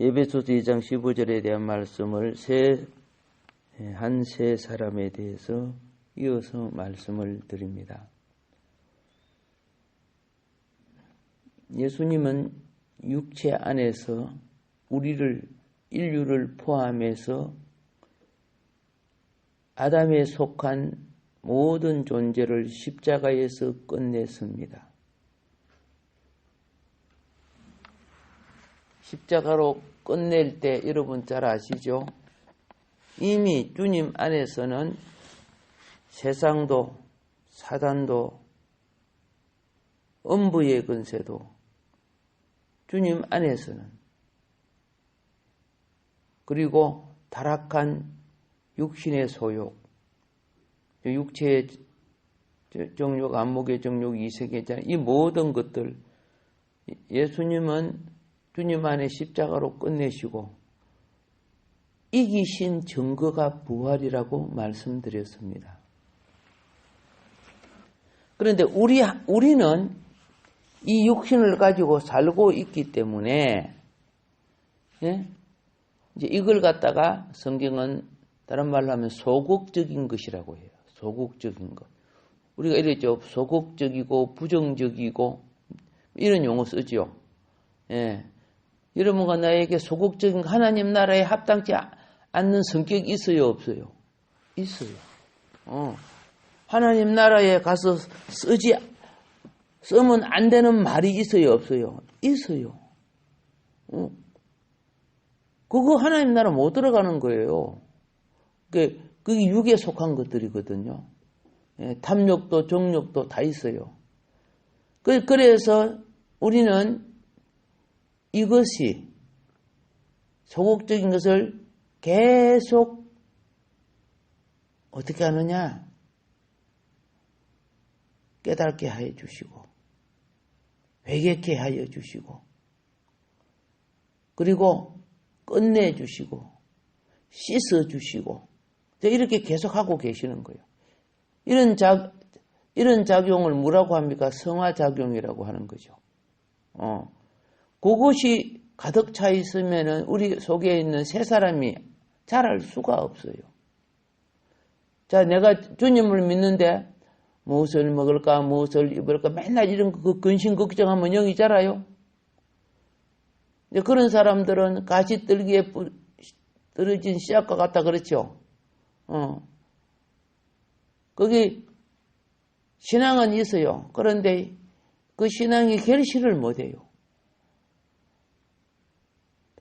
에베소서 2장 15절에 대한 말씀을 한 세 사람에 대해서 이어서 말씀을 드립니다. 예수님은 육체 안에서 인류를 포함해서 아담에 속한 모든 존재를 십자가에서 끝냈습니다. 십자가로 끝낼 때 여러분 잘 아시죠? 이미 주님 안에서는 세상도 사단도 음부의 근세도 주님 안에서는 그리고 타락한 육신의 소욕, 육체의 정욕, 안목의 정욕, 이색의 이 모든 것들 예수님은 주님 안에 십자가로 끝내시고 이기신 증거가 부활이라고 말씀드렸습니다. 그런데 우리는 이 육신을 가지고 살고 있기 때문에 이제 이걸 갖다가 성경은 다른 말로 하면 소극적인 것이라고 해요. 소극적인 것. 우리가 이랬죠. 소극적이고 부정적이고 이런 용어 쓰죠. 여러분과 나에게 소극적인 하나님 나라에 합당치 않는 성격이 있어요, 없어요? 있어요. 하나님 나라에 가서 쓰면 안 되는 말이 있어요, 없어요? 있어요. 그거 하나님 나라 못 들어가는 거예요. 그게 육에 속한 것들이거든요. 탐욕도 정욕도 다 있어요. 그래서 우리는 이것이 소극적인 것을 계속 어떻게 하느냐? 깨닫게 하여 주시고 회개케 하여 주시고 그리고 끝내주시고 씻어주시고 이렇게 계속하고 계시는 거예요. 이런 작용을 뭐라고 합니까? 성화작용이라고 하는 거죠. 그것이 가득 차 있으면 우리 속에 있는 세 사람이 자랄 수가 없어요. 자, 내가 주님을 믿는데 무엇을 먹을까, 무엇을 입을까 맨날 이런 그 근심 걱정하면 영이 자라요. 그런 사람들은 가시떨기에 떨어진 씨앗과 같다 그렇죠. 거기 신앙은 있어요. 그런데 그 신앙이 결실을 못해요.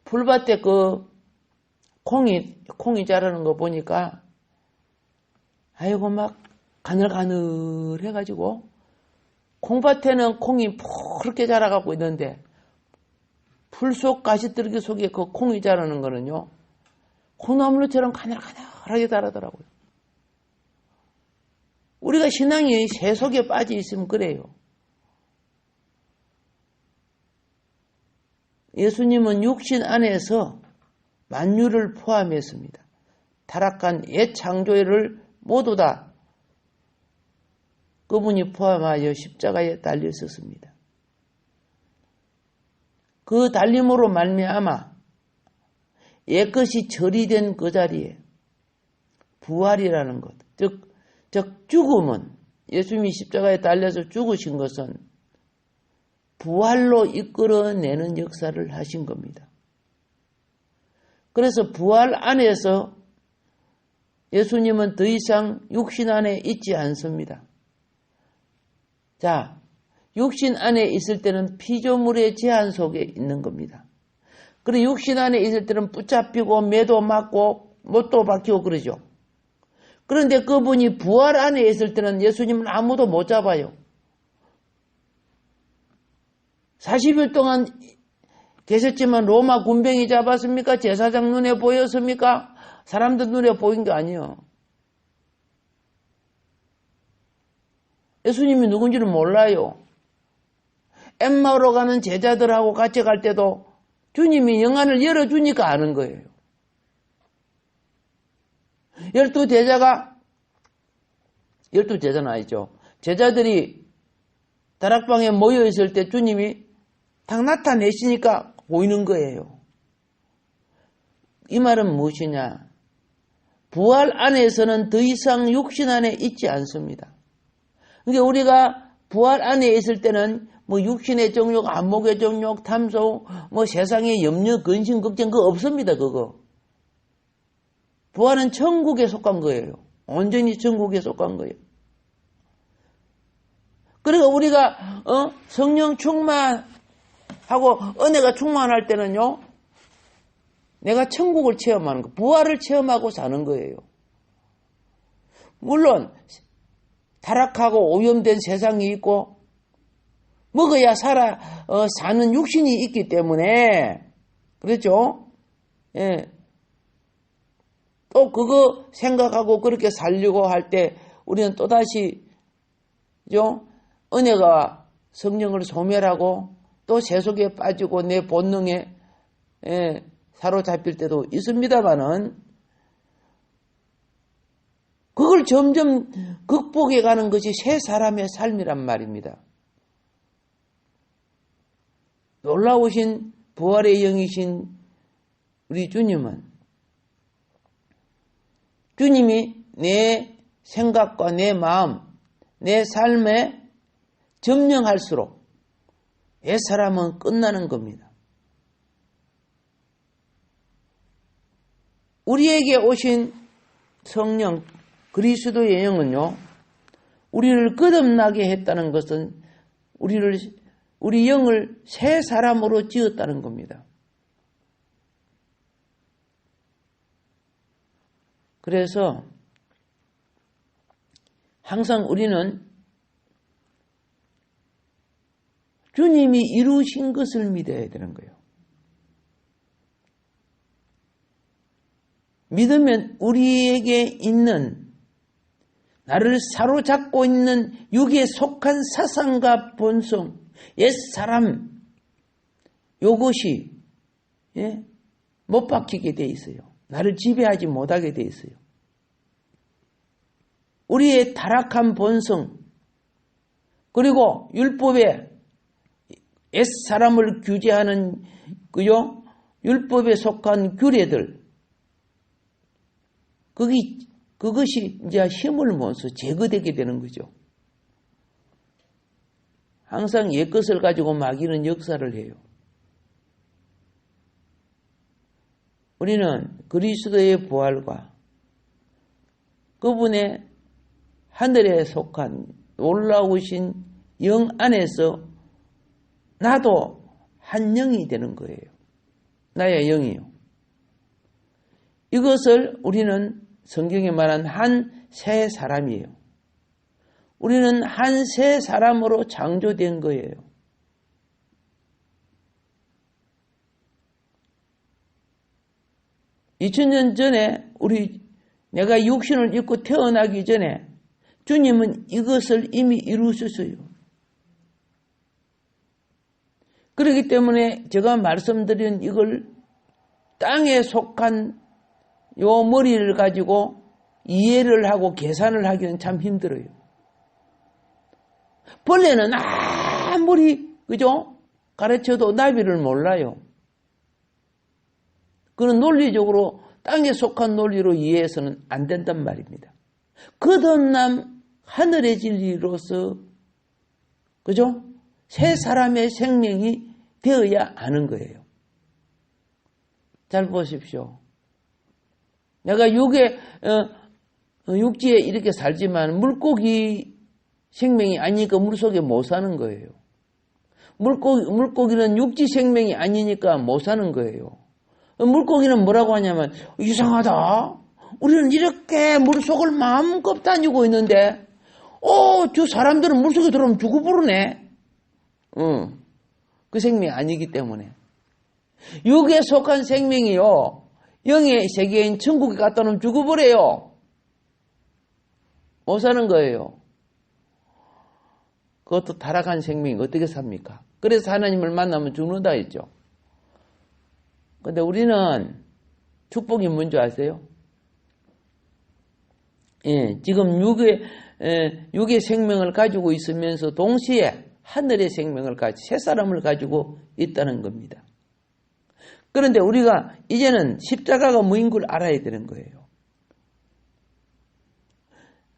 풀밭에 그 콩이 자라는 거 보니까 아이고 막 가늘가늘 해가지고 콩밭에는 콩이 푸르게 자라가고 있는데 풀 속 가시떨기 속에 그 콩이 자라는 거는요 콩나물처럼 가늘가늘하게 자라더라고요. 우리가 신앙이 새 속에 빠져 있으면 그래요. 예수님은 육신 안에서 만유를 포함했습니다. 타락한 옛 창조를 모두 다 그분이 포함하여 십자가에 달렸었습니다. 그 달림으로 말미암아 옛것이 처리된 그 자리에 부활이라는 것, 즉 죽음은 예수님이 십자가에 달려서 죽으신 것은 부활로 이끌어내는 역사를 하신 겁니다. 그래서 부활 안에서 예수님은 더 이상 육신 안에 있지 않습니다. 자, 육신 안에 있을 때는 피조물의 제한 속에 있는 겁니다. 그리고 육신 안에 있을 때는 붙잡히고 매도 맞고 못도 박히고 그러죠. 그런데 그분이 부활 안에 있을 때는 예수님은 아무도 못 잡아요. 40일 동안 계셨지만 로마 군병이 잡았습니까? 제사장 눈에 보였습니까? 사람들 눈에 보인 게 아니에요. 예수님이 누군지는 몰라요. 엠마오로 가는 제자들하고 같이 갈 때도 주님이 영안을 열어주니까 아는 거예요. 12제자는 아니죠. 제자들이 다락방에 모여 있을 때 주님이 딱 나타내시니까 보이는 거예요. 이 말은 무엇이냐? 부활 안에서는 더 이상 육신 안에 있지 않습니다. 그러니까 우리가 부활 안에 있을 때는 뭐 육신의 정욕, 안목의 정욕, 탐소, 뭐 세상의 염려, 근심, 걱정 그거 없습니다. 그거. 부활은 천국에 속한 거예요. 온전히 천국에 속한 거예요. 그러니까 우리가 성령 충만하고 은혜가 충만할 때는요, 내가 천국을 체험하는 거, 부활을 체험하고 사는 거예요. 물론 타락하고 오염된 세상이 있고 먹어야 사는 육신이 있기 때문에 그렇죠? 예. 또 그거 생각하고 그렇게 살려고 할 때 우리는 또다시 은혜가 성령을 소멸하고 또 세속에 빠지고 내 본능에 사로잡힐 때도 있습니다만은 그걸 점점 극복해 가는 것이 새 사람의 삶이란 말입니다. 놀라우신 부활의 영이신 우리 주님은 주님이 내 생각과 내 마음, 내 삶에 점령할수록 옛사람은 끝나는 겁니다. 우리에게 오신 성령 그리스도의 영은요, 우리를 거듭나게 했다는 것은 우리 영을 새 사람으로 지었다는 겁니다. 그래서 항상 우리는 주님이 이루신 것을 믿어야 되는 거예요. 믿으면 우리에게 있는 나를 사로잡고 있는 육에 속한 사상과 본성, 옛사람 이것이 못 박히게 돼 있어요. 나를 지배하지 못하게 돼 있어요. 우리의 타락한 본성 그리고 율법에 옛사람을 규제하는 율법에 속한 규례들 그것이 이제 힘을 모아서 제거되게 되는 거죠. 항상 옛것을 가지고 마귀는 역사를 해요. 우리는 그리스도의 부활과 그분의 하늘에 속한 놀라우신 영 안에서 나도 한 영이 되는 거예요. 나의 영이요. 이것을 우리는 성경에 말한 한 새 사람이에요. 우리는 한 새 사람으로 창조된 거예요. (2000년) 전에 내가 육신을 입고 태어나기 전에 주님은 이것을 이미 이루셨어요. 그렇기 때문에 제가 말씀드린 이걸 땅에 속한 요 머리를 가지고 이해를 하고 계산을 하기는 참 힘들어요. 벌레는 아무리 그죠? 가르쳐도 나비를 몰라요. 그는 논리적으로 땅에 속한 논리로 이해해서는 안 된단 말입니다. 거듭남 하늘의 진리로서 그죠? 새 사람의 생명이 되어야 하는 거예요. 잘 보십시오. 내가 육지에 이렇게 살지만 물고기 생명이 아니니까 물속에 못 사는 거예요. 물고기는 육지 생명이 아니니까 못 사는 거예요. 물고기는 뭐라고 하냐면 이상하다. 우리는 이렇게 물속을 마음껏 다니고 있는데 저 사람들은 물속에 들어오면 죽어버리네. 그 생명이 아니기 때문에. 육에 속한 생명이요. 영의 세계인 천국에 갖다 놓으면 죽어버려요. 못 사는 거예요. 그것도 타락한 생명이 어떻게 삽니까? 그래서 하나님을 만나면 죽는다 했죠. 근데 우리는 축복이 뭔지 아세요? 지금 육의 생명을 가지고 있으면서 동시에 하늘의 생명을 새 사람을 가지고 있다는 겁니다. 그런데 우리가 이제는 십자가가 뭐인 걸 알아야 되는 거예요.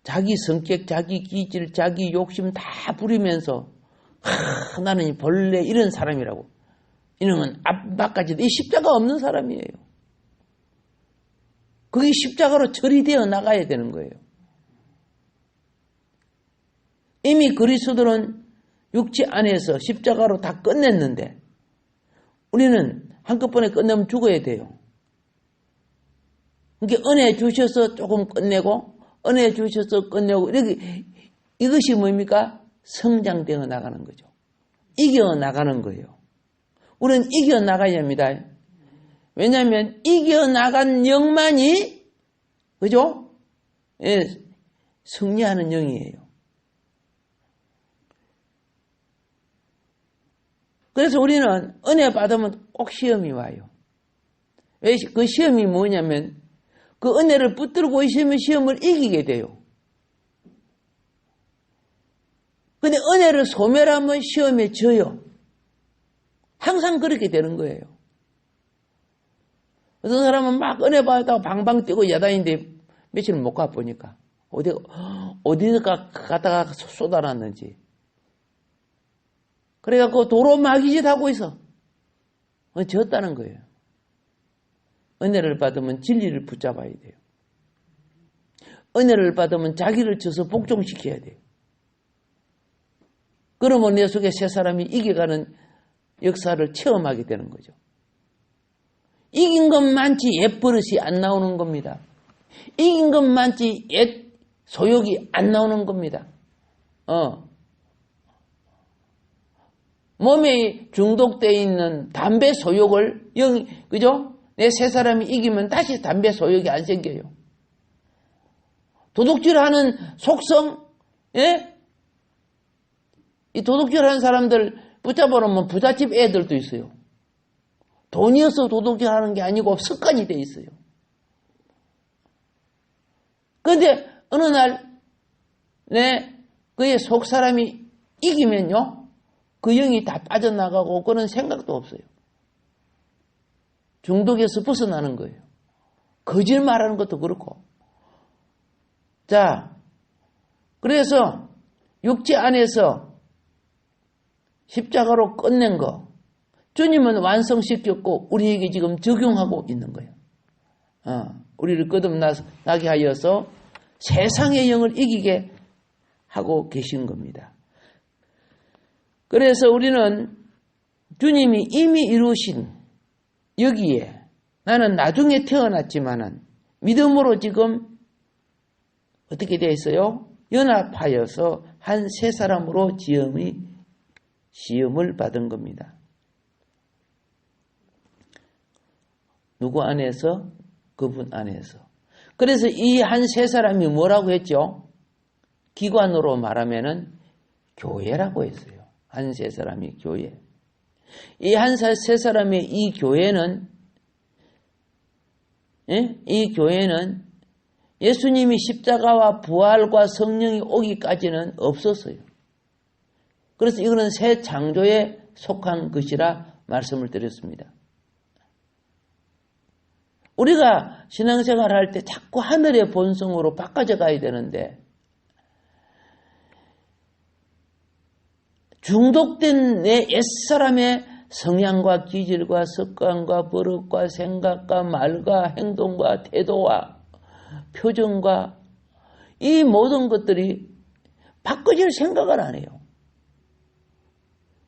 자기 성격, 자기 기질, 자기 욕심 다 부리면서 나는 본래 이런 사람이라고. 이놈은 앞까지도 이 십자가 없는 사람이에요. 그게 십자가로 처리되어 나가야 되는 거예요. 이미 그리스도는 육체 안에서 십자가로 다 끝냈는데 우리는 한꺼번에 끝내면 죽어야 돼요. 그러니까 은혜 주셔서 조금 끝내고 은혜 주셔서 끝내고 이렇게 이것이 뭡니까? 성장되어 나가는 거죠. 이겨 나가는 거예요. 우리는 이겨 나가야 합니다. 왜냐하면 이겨 나간 영만이 그죠? 예, 승리하는 영이에요. 그래서 우리는 은혜 받으면 꼭 시험이 와요. 왜 그 시험이 뭐냐면 그 은혜를 붙들고 있으면 시험을 이기게 돼요. 근데 은혜를 소멸하면 시험에 져요. 항상 그렇게 되는 거예요. 어떤 사람은 막 은혜 받았다고 방방 뛰고 야단인데 며칠 못 가보니까 어디가 갔다가 쏟아놨는지. 그래갖고 도로 마귀짓 하고 있어. 졌다는 거예요. 은혜를 받으면 진리를 붙잡아야 돼요. 은혜를 받으면 자기를 쳐서 복종시켜야 돼요. 그러면 내 속에 새 사람이 이겨가는 역사를 체험하게 되는 거죠. 이긴 것만치 옛 버릇이 안 나오는 겁니다. 이긴 것만치 옛 소욕이 안 나오는 겁니다. 몸에 중독되어 있는 담배 소욕을 그죠? 내 새 사람이 이기면 다시 담배 소욕이 안 생겨요. 도둑질하는 속성, 예? 이 도둑질하는 사람들 붙잡아놓으면 부잣집 애들도 있어요. 돈이어서 도둑질하는 게 아니고 습관이 돼 있어요. 그런데 어느 날 그의 속 사람이 이기면요, 그 영이 다 빠져나가고 그런 생각도 없어요. 중독에서 벗어나는 거예요. 거짓말하는 것도 그렇고. 자, 그래서 육체 안에서 십자가로 끝낸 거 주님은 완성시켰고 우리에게 지금 적용하고 있는 거예요. 우리를 거듭나게 하여서 세상의 영을 이기게 하고 계신 겁니다. 그래서 우리는 주님이 이미 이루신 여기에 나는 나중에 태어났지만은 믿음으로 지금 어떻게 되어 있어요? 연합하여서 한 세 사람으로 시험을 받은 겁니다. 누구 안에서? 그분 안에서. 그래서 이 한 세 사람이 뭐라고 했죠? 기관으로 말하면은 교회라고 했어요. 한 세 사람이 교회. 이 한 세 사람의 이 교회는 예수님이 십자가와 부활과 성령이 오기까지는 없었어요. 그래서 이거는 새 창조에 속한 것이라 말씀을 드렸습니다. 우리가 신앙생활 할 때 자꾸 하늘의 본성으로 바꿔져 가야 되는데 중독된 내 옛사람의 성향과 기질과 습관과 버릇과 생각과 말과 행동과 태도와 표정과 이 모든 것들이 바꿔질 생각을 안 해요.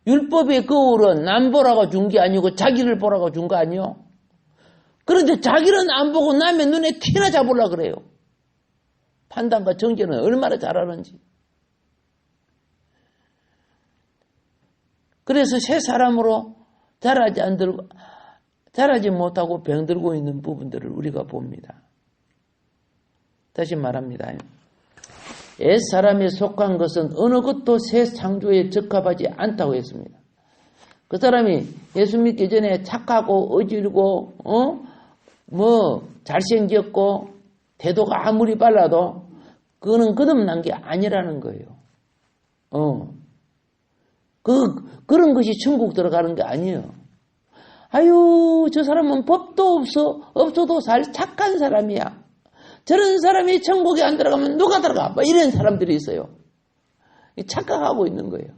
율법의 거울은 남 보라고 준 게 아니고 자기를 보라고 준 거 아니에요? 그런데 자기는 안 보고 남의 눈에 티나 잡으려고 그래요. 판단과 정죄는 얼마나 잘하는지. 그래서 새 사람으로 자라지 못하고 병들고 있는 부분들을 우리가 봅니다. 다시 말합니다. 옛 사람에 속한 것은 어느 것도 새 창조에 적합하지 않다고 했습니다. 그 사람이 예수 믿기 전에 착하고 어질고 잘생겼고 태도가 아무리 빨라도 그거는 거듭난 게 아니라는 거예요. 그런 것이 천국 들어가는 게 아니에요. 아유, 저 사람은 법도 없어도 착한 사람이야. 저런 사람이 천국에 안 들어가면 누가 들어가? 뭐 이런 사람들이 있어요. 착각하고 있는 거예요.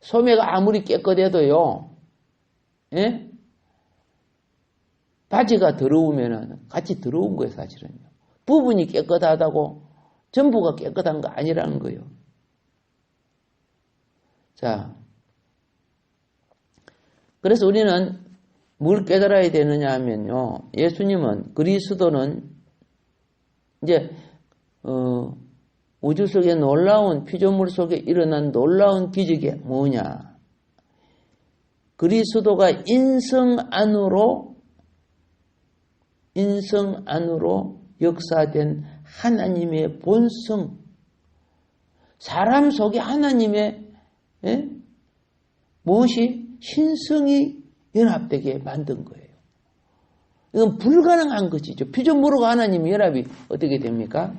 소매가 아무리 깨끗해도요, 예? 바지가 더러우면은 같이 더러운 거예요, 사실은요. 부분이 깨끗하다고 전부가 깨끗한 거 아니라는 거예요. 자, 그래서 우리는 뭘 깨달아야 되느냐 하면요, 예수님은, 그리스도는 이제 우주 속에 놀라운 피조물 속에 일어난 놀라운 기적이 뭐냐? 그리스도가 인성 안으로 역사된 하나님의 본성, 사람 속에 하나님의 무엇이 신성이 연합되게 만든 거예요. 이건 불가능한 것이죠. 피조물과 하나님의 연합이 어떻게 됩니까?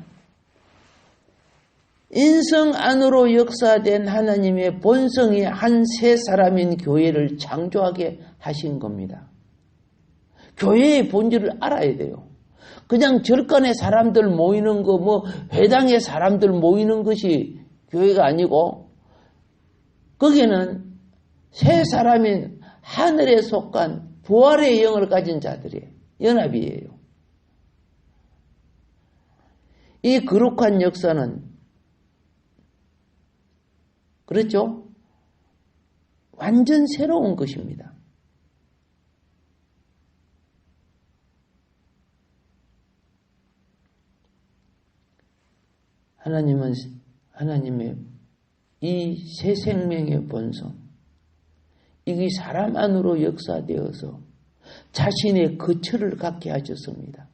인성 안으로 역사된 하나님의 본성이 한 세 사람인 교회를 창조하게 하신 겁니다. 교회의 본질을 알아야 돼요. 그냥 절간에 사람들 모이는 거, 회당에 사람들 모이는 것이 교회가 아니고, 거기는 세 사람인 하늘에 속한 부활의 영을 가진 자들의 연합이에요. 이 거룩한 역사는, 그렇죠? 완전 새로운 것입니다. 하나님은 하나님의 이 새 생명의 본성, 이게 사람 안으로 역사되어서 자신의 거처를 갖게 하셨습니다.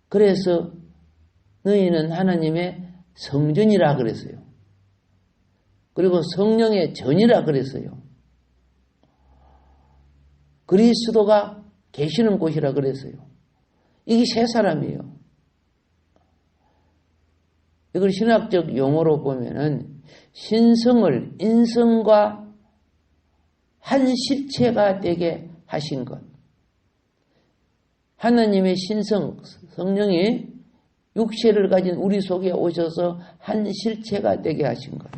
그래서 너희는 하나님의 성전이라 그랬어요. 그리고 성령의 전이라 그랬어요. 그리스도가 계시는 곳이라 그랬어요. 이게 세 사람이에요. 이걸 신학적 용어로 보면은 신성을 인성과 한 실체가 되게 하신 것. 하나님의 신성, 성령이 육체를 가진 우리 속에 오셔서 한 실체가 되게 하신 것.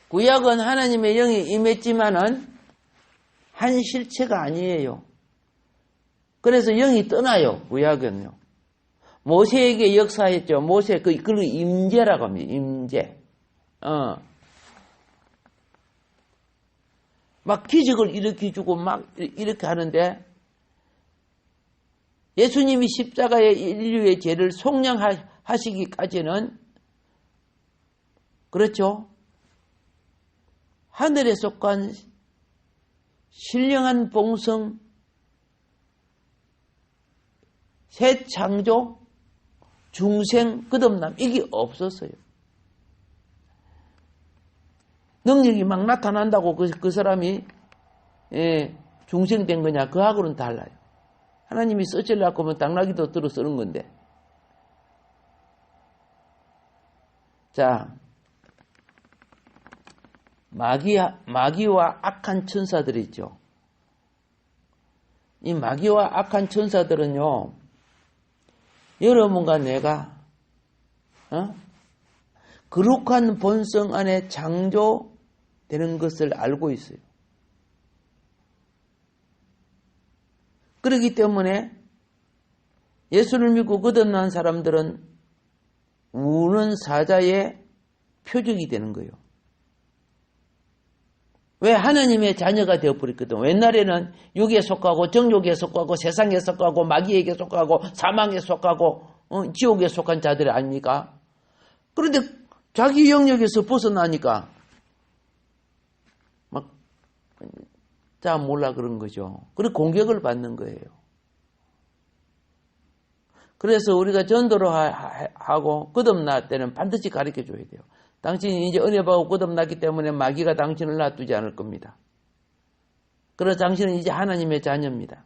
구약은 하나님의 영이 임했지만은 한 실체가 아니에요. 그래서 영이 떠나요, 구약은요. 모세에게 역사했죠. 모세, 그걸 임재라고 합니다. 임재. 막 기적을 일으켜주고 막 이렇게 하는데, 예수님이 십자가의 인류의 죄를 속량하시기까지는, 그렇죠? 하늘에 속한 신령한 봉성, 새 창조, 중생, 끝없남, 이게 없었어요. 능력이 막 나타난다고 그 사람이 중생된 거냐? 그하고는 달라요. 하나님이 쓰시려고 하면 당나귀도 들어 쓰는 건데. 자, 마귀와 악한 천사들이 있죠. 이 마귀와 악한 천사들은요, 여러분과 내가 거룩한 본성 안에 창조되는 것을 알고 있어요. 그렇기 때문에 예수를 믿고 거듭난 사람들은 우는 사자의 표적이 되는 거예요. 왜? 하나님의 자녀가 되어버렸거든. 옛날에는 육에 속하고 정욕에 속하고 세상에 속하고 마귀에게 속하고 사망에 속하고 지옥에 속한 자들이 아닙니까? 그런데 자기 영역에서 벗어나니까 막 자 몰라 그런 거죠. 그리고 공격을 받는 거예요. 그래서 우리가 전도를 하고 거듭날 때는 반드시 가르쳐 줘야 돼요. 당신이 이제 은혜 받고 거듭났기 때문에 마귀가 당신을 놔두지 않을 겁니다. 그래서 당신은 이제 하나님의 자녀입니다.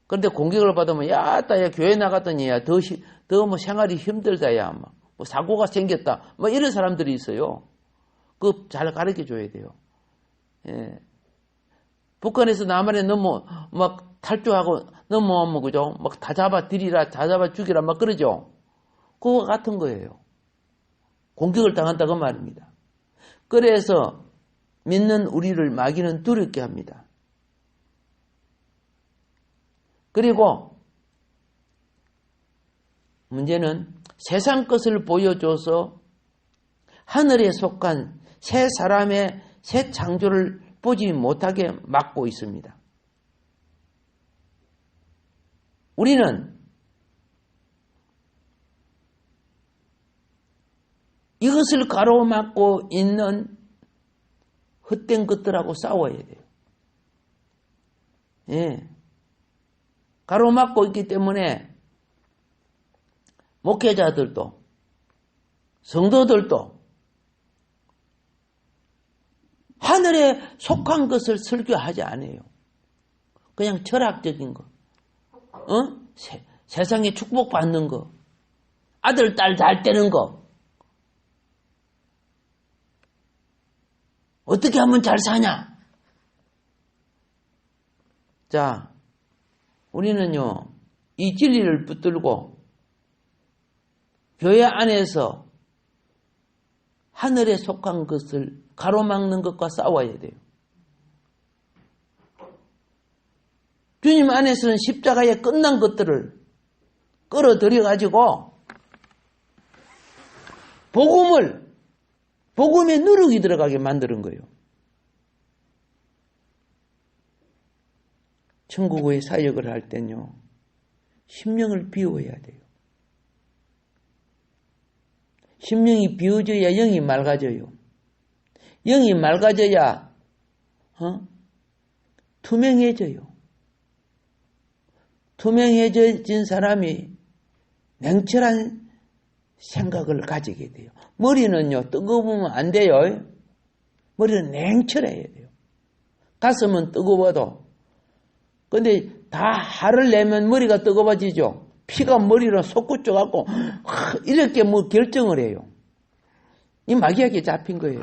그런데 공격을 받으면 야 교회 나갔더니 더 뭐 생활이 힘들다 뭐 사고가 생겼다 뭐 이런 사람들이 있어요. 그거 잘 가르쳐 줘야 돼요. 예. 북한에서 남한에 막 탈주하고 넘어오면, 그죠? 막 다 잡아 들이라, 다 잡아 죽이라, 막 그러죠? 그거 같은 거예요. 공격을 당한다고 말입니다. 그래서 믿는 우리를 마귀는 두렵게 합니다. 그리고 문제는 세상 것을 보여줘서 하늘에 속한 새 사람의 새 창조를 보지 못하게 막고 있습니다. 우리는 이것을 가로막고 있는 헛된 것들하고 싸워야 돼요. 예. 가로막고 있기 때문에 목회자들도 성도들도 하늘에 속한 것을 설교하지 않아요. 그냥 철학적인 거. 세상에 축복받는 거. 아들, 딸 잘 되는 거. 어떻게 하면 잘 사냐? 자, 우리는요, 이 진리를 붙들고 교회 안에서 하늘에 속한 것을 가로막는 것과 싸워야 돼요. 주님 안에서는 십자가에 끝난 것들을 끌어들여가지고 복음의 누룩이 들어가게 만드는 거예요. 천국의 사역을 할 땐요, 심령을 비워야 돼요. 심령이 비워져야 영이 맑아져요. 영이 맑아져야 투명해져요. 투명해진 사람이 냉철한 생각을 가지게 돼요. 머리는요, 뜨거우면 안 돼요. 머리는 냉철해야 돼요. 가슴은 뜨거워도. 근데 다 화를 내면 머리가 뜨거워지죠. 피가 머리로 솟구쳐 갖고 이렇게 뭐 결정을 해요. 이 마귀에게 잡힌 거예요.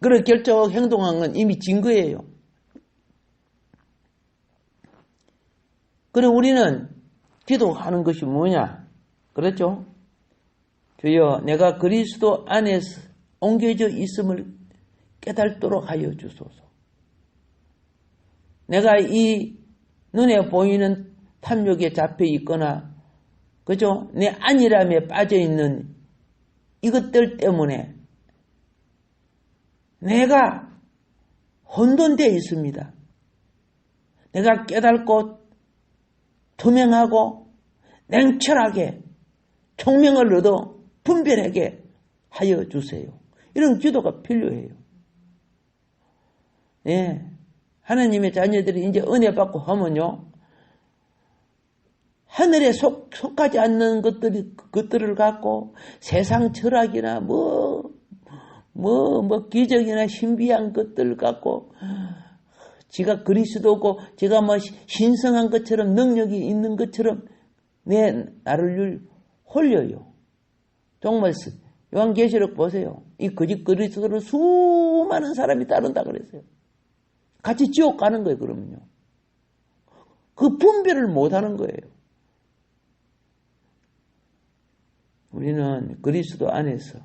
그런 결정하고 행동한 건 이미 진 거예요. 그리고 우리는 기도하는 것이 뭐냐? 그렇죠? 주여, 내가 그리스도 안에서 옮겨져 있음을 깨닫도록 하여 주소서. 내가 이 눈에 보이는 탐욕에 잡혀 있거나, 그죠? 내 안일함에 빠져 있는 이것들 때문에 내가 혼돈되어 있습니다. 내가 깨닫고 투명하고 냉철하게 총명을 얻어 분별하게 하여 주세요. 이런 기도가 필요해요. 예. 하나님의 자녀들이 이제 은혜 받고 하면요, 하늘에 속하지 않는 것들을 갖고 세상 철학이나 기적이나 신비한 것들을 갖고 지가 그리스도고 제가 신성한 것처럼 능력이 있는 것처럼 나를 홀려요. 정말 요한계시록 보세요. 이 거짓 그리스도를 수많은 사람이 따른다 그랬어요. 같이 지옥 가는 거예요. 그러면요. 그 분별을 못하는 거예요. 우리는 그리스도 안에서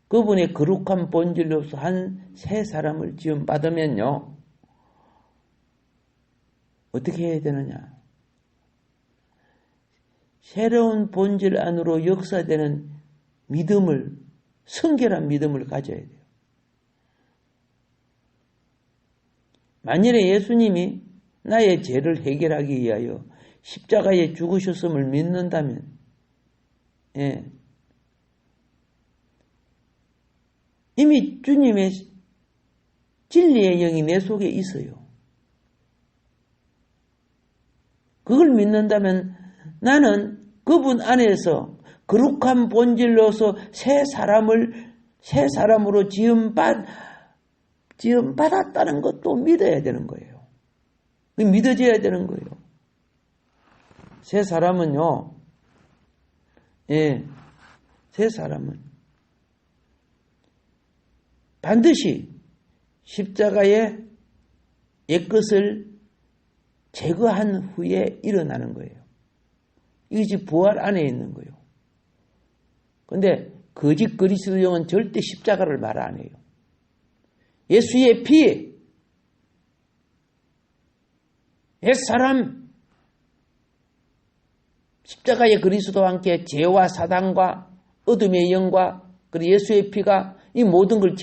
그분의 거룩한 본질로서 한 새 사람을 지음받으면요, 어떻게 해야 되느냐? 새로운 본질 안으로 역사되는 믿음을, 성결한 믿음을 가져야 돼요. 만일에 예수님이 나의 죄를 해결하기 위하여 십자가에 죽으셨음을 믿는다면, 예, 이미 주님의 진리의 영이 내 속에 있어요. 그걸 믿는다면 나는 그분 안에서 거룩한 본질로서 새 사람으로 지음받았다는 것도 믿어야 되는 거예요. 믿어져야 되는 거예요. 새 사람은요, 예, 새 사람은 반드시 십자가의 옛것을 제거한 후에 일어나는 거예요. 이것이 부활 안에 있는 거예요. 그런데 거짓 그리스도형은 절대 십자가를 말 안 해요. 예수의 피, 옛사람, 십자가의 그리스도와 함께 죄와 사단과 어둠의 영과 그리고 예수의 피가 이 모든 걸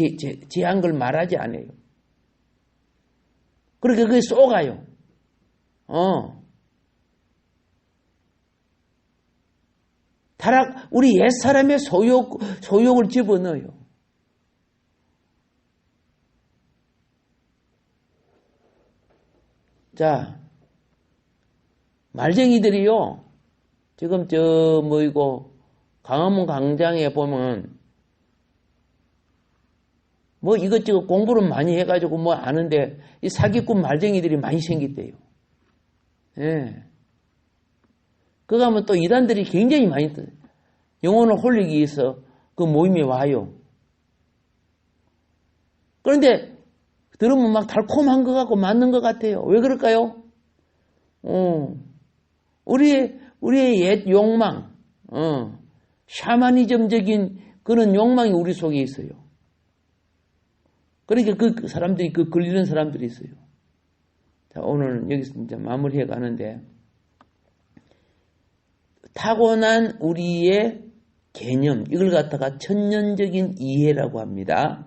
제한 걸 말하지 않아요. 그렇게 그게 쏘가요. 우리 옛사람의 소욕을 집어넣어요. 자, 말쟁이들이요. 지금 이거 광화문 광장에 보면 뭐 이것저것 공부를 많이 해가지고 뭐 아는데 이 사기꾼 말쟁이들이 많이 생겼대요. 예. 그거 하면 또 이단들이 굉장히 많이 떠요. 영혼을 홀리기 위해서 그 모임에 와요. 그런데 들으면 막 달콤한 것 같고 맞는 것 같아요. 왜 그럴까요? 우리의 옛 욕망, 샤머니즘적인 그런 욕망이 우리 속에 있어요. 그러니까 그 사람들이, 걸리는 사람들이 있어요. 자, 오늘은 여기서 이제 마무리해 가는데, 타고난 우리의 개념, 이걸 갖다가 천년적인 이해라고 합니다.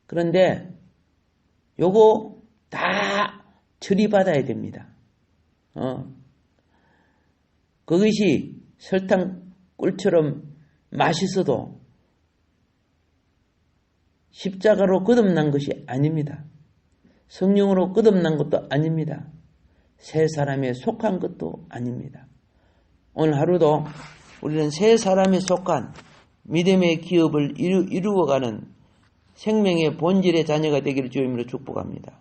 그런데 요거 다 처리받아야 됩니다. 그것이 설탕 꿀처럼 맛있어도 십자가로 거듭난 것이 아닙니다. 성령으로 거듭난 것도 아닙니다. 새 사람에 속한 것도 아닙니다. 오늘 하루도 우리는 새 사람에 속한 믿음의 기업을 이루어가는 생명의 본질의 자녀가 되기를 주님으로 축복합니다.